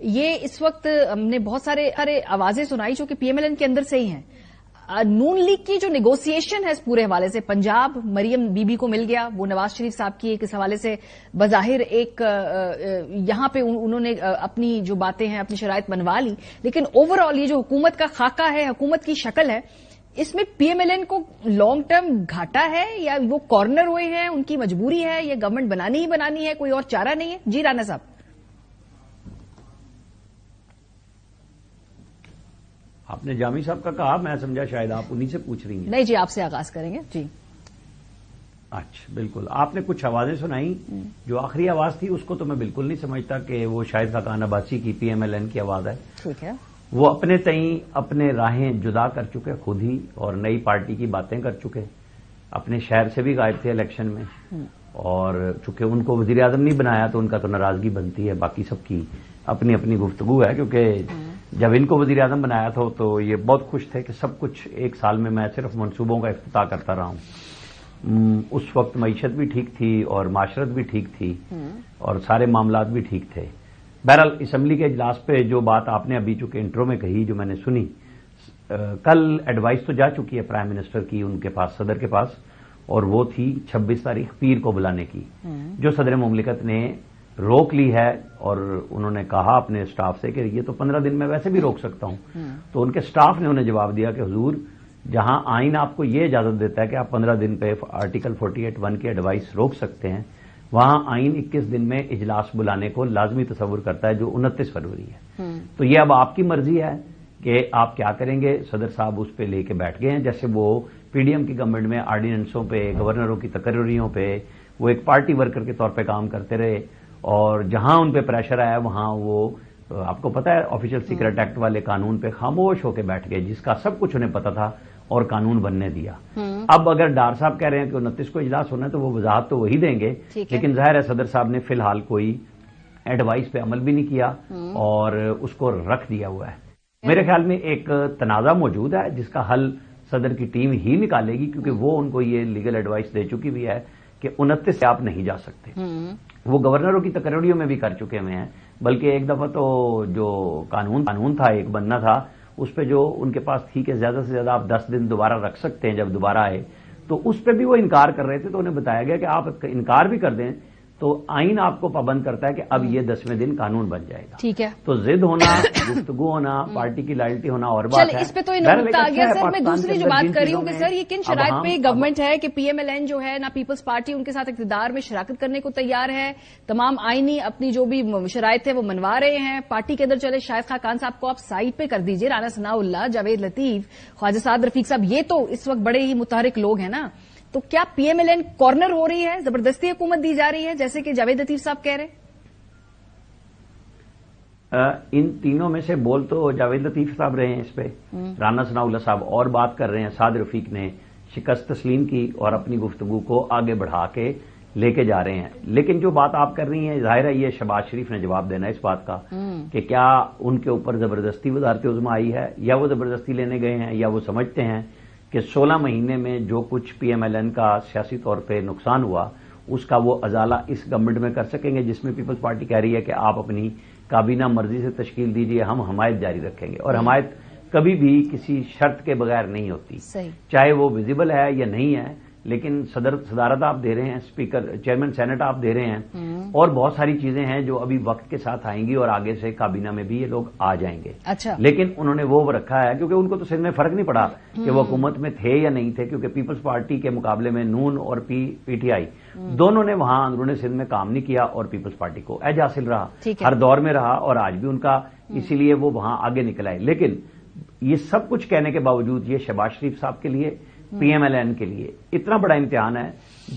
یہ اس وقت ہم نے بہت سارے آوازیں سنائی جو کہ پی ایم ایل این کے اندر سے ہی ہیں. نون لیگ کی جو نیگوسیشن ہے اس پورے حوالے سے، پنجاب مریم بی بی کو مل گیا، وہ نواز شریف صاحب کی ایک اس حوالے سے بظاہر ایک یہاں پہ انہوں نے اپنی جو باتیں ہیں اپنی شرائط منوا لی، لیکن اوور آل یہ جو حکومت کا خاکہ ہے، حکومت کی شکل ہے، اس میں پی ایم ایل این کو لانگ ٹرم گھاٹا ہے یا وہ کارنر ہوئے ہیں، ان کی مجبوری ہے، یہ گورنمنٹ بنانی ہی بنانی ہے، کوئی اور چارہ نہیں ہے؟ جی رانا صاحب. آپ نے جامی صاحب کا کہا، میں سمجھا شاید آپ انہی سے پوچھ رہی ہیں. نہیں جی، آپ سے آغاز کریں گے. جی اچھا بالکل، آپ نے کچھ آوازیں سنائی، جو آخری آواز تھی اس کو تو میں بالکل نہیں سمجھتا کہ وہ شاہد خاقان عباسی کی پی ایم ایل این کی آواز ہے. ٹھیک ہے، وہ اپنے تئیں اپنے راہیں جدا کر چکے خود ہی، اور نئی پارٹی کی باتیں کر چکے. اپنے شہر سے بھی غائب تھے الیکشن میں، اور چونکہ ان کو وزیر اعظم نہیں بنایا تو ان کا تو ناراضگی بنتی ہے. باقی سب کی اپنی اپنی گفتگو ہے، کیونکہ جب ان کو وزیر اعظم بنایا تھا تو یہ بہت خوش تھے کہ سب کچھ ایک سال میں صرف منصوبوں کا افتتاح کرتا رہا ہوں. اس وقت معیشت بھی ٹھیک تھی اور معاشرت بھی ٹھیک تھی اور سارے معاملات بھی ٹھیک تھے. بہرحال اسمبلی کے اجلاس پہ جو بات آپ نے ابھی چونکہ انٹرو میں کہی، جو میں نے سنی، کل ایڈوائس تو جا چکی ہے پرائم منسٹر کی ان کے پاس، صدر کے پاس، اور وہ تھی 26 تاریخ پیر کو بلانے کی، جو صدر مملکت نے روک لی ہے. اور انہوں نے کہا اپنے سٹاف سے کہ یہ تو 15 دن میں ویسے بھی روک سکتا ہوں. تو ان کے سٹاف نے انہیں جواب دیا کہ حضور، جہاں آئین آپ کو یہ اجازت دیتا ہے کہ آپ 15 دن پہ آرٹیکل 48(1) کی ایڈوائس روک سکتے ہیں، وہاں آئین 21 دن میں اجلاس بلانے کو لازمی تصور کرتا ہے، جو 29 فروری ہے. تو یہ اب آپ کی مرضی ہے کہ آپ کیا کریں گے. صدر صاحب اس پہ لے کے بیٹھ گئے ہیں، جیسے وہ پی ڈی ایم کی گورنمنٹ میں آرڈیننسوں پہ، گورنروں کی تقرریوں پہ وہ ایک پارٹی ورکر کے طور پہ کام کرتے رہے، اور جہاں ان پہ پریشر آیا وہاں وہ، آپ کو پتا ہے، آفیشل سیکرٹ ایکٹ والے قانون پہ خاموش ہو کے بیٹھ گئے، جس کا سب کچھ انہیں پتا تھا، اور قانون بننے دیا. اب اگر ڈار صاحب کہہ رہے ہیں کہ 29 کو اجلاس ہونا ہے تو وہ وضاحت تو وہی دیں گے، لیکن ظاہر ہے صدر صاحب نے فی الحال کوئی ایڈوائس پہ عمل بھی نہیں کیا اور اس کو رکھ دیا ہوا ہے. میرے خیال میں ایک تنازع موجود ہے جس کا حل صدر کی ٹیم ہی نکالے گی، کیونکہ وہ ان کو یہ لیگل ایڈوائس دے چکی بھی ہے کہ 29 سے آپ نہیں جا سکتے. وہ گورنروں کی تقرریوں میں بھی کر چکے ہوئے ہیں، بلکہ ایک دفعہ تو جو قانون تھا ایک بننا تھا، اس پہ جو ان کے پاس تھی کہ زیادہ سے زیادہ آپ 10 دن دوبارہ رکھ سکتے ہیں جب دوبارہ آئے، تو اس پہ بھی وہ انکار کر رہے تھے. تو انہیں بتایا گیا کہ آپ انکار بھی کر دیں تو آئین آپ کو پابند کرتا ہے کہ اب یہ 10ویں دن قانون بن جائے گا. ٹھیک ہے، تو ضد ہونا، گفتگو ہونا، پارٹی کی لائلٹی ہونا اور بات ہے. اس پہ تو نقطہ آ گیا. سر میں دوسری جو بات کر رہی ہوں کہ سر یہ کن شرائط پہ گورنمنٹ ہے کہ پی ایم ایل این جو ہے نا، پیپلز پارٹی ان کے ساتھ اقتدار میں شراکت کرنے کو تیار ہے، تمام آئینی اپنی جو بھی شرائط ہے وہ منوا رہے ہیں، پارٹی کے اندر چلے شاہد خاقان صاحب کو آپ سائڈ پہ کر دیجئے، رانا ثناء اللہ، جاوید لطیف، خواجہ سعد رفیق صاحب، یہ تو اس وقت بڑے ہی متحرک لوگ ہیں نا. تو کیا پی ایم ایل این کارنر ہو رہی ہے، زبردستی حکومت دی جا رہی ہے جیسے کہ جاوید لطیف صاحب کہہ رہے ہیں؟ ان تینوں میں سے بول تو جاوید لطیف صاحب رہے ہیں اس پہ، رانا ثناء اللہ صاحب اور بات کر رہے ہیں، سعد رفیق نے شکست تسلیم کی اور اپنی گفتگو کو آگے بڑھا کے لے کے جا رہے ہیں. لیکن جو بات آپ کر رہی ہیں، ظاہر ہے یہ شہباز شریف نے جواب دینا ہے اس بات کا کہ کیا ان کے اوپر زبردستی وزارت عظمیٰ آئی ہے، یا وہ زبردستی لینے گئے ہیں، یا وہ سمجھتے ہیں کہ 16 مہینے میں جو کچھ پی ایم ایل این کا سیاسی طور پہ نقصان ہوا اس کا وہ ازالہ اس گورنمنٹ میں کر سکیں گے، جس میں پیپلز پارٹی کہہ رہی ہے کہ آپ اپنی کابینہ مرضی سے تشکیل دیجیے، ہم حمایت جاری رکھیں گے. اور حمایت کبھی بھی کسی شرط کے بغیر نہیں ہوتی، چاہے وہ ویزیبل ہے یا نہیں ہے. لیکن صدارت آپ دے رہے ہیں، اسپیکر چیئرمین سینٹ آپ دے رہے ہیں، اور بہت ساری چیزیں ہیں جو ابھی وقت کے ساتھ آئیں گی اور آگے سے کابینہ میں بھی یہ لوگ آ جائیں گے. اچھا، لیکن انہوں نے وہ رکھا ہے کیونکہ ان کو تو سندھ میں فرق نہیں پڑا کہ وہ حکومت میں تھے یا نہیں تھے، کیونکہ پیپلز پارٹی کے مقابلے میں نون اور پی ٹی آئی دونوں نے وہاں اندرون سندھ میں کام نہیں کیا اور پیپلز پارٹی کو ایج حاصل رہا، ہر دور میں رہا اور آج بھی ان کا، اسی لیے وہ وہاں آگے نکل آئے. لیکن یہ سب کچھ کہنے کے باوجود یہ شہباز شریف صاحب کے لیے، پی ایم ایل این کے لیے اتنا بڑا امتحان ہے،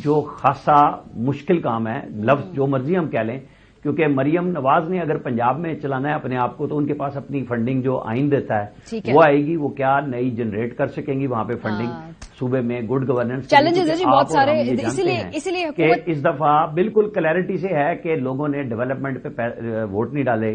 جو خاصا مشکل کام ہے. لفظ جو مرضی ہم کہہ لیں، کیونکہ مریم نواز نے اگر پنجاب میں چلانا ہے اپنے آپ کو تو ان کے پاس اپنی فنڈنگ جو آئین دیتا ہے وہ آئے گی. وہ کیا نئی جنریٹ کر سکیں گی وہاں پہ فنڈنگ؟ صوبے میں گڈ گورننس چیلنجز ہیں بہت سارے، اسی لیے کہ اس دفعہ بالکل کلیئرٹی سے ہے کہ لوگوں نے ڈیولپمنٹ پہ ووٹ نہیں ڈالے،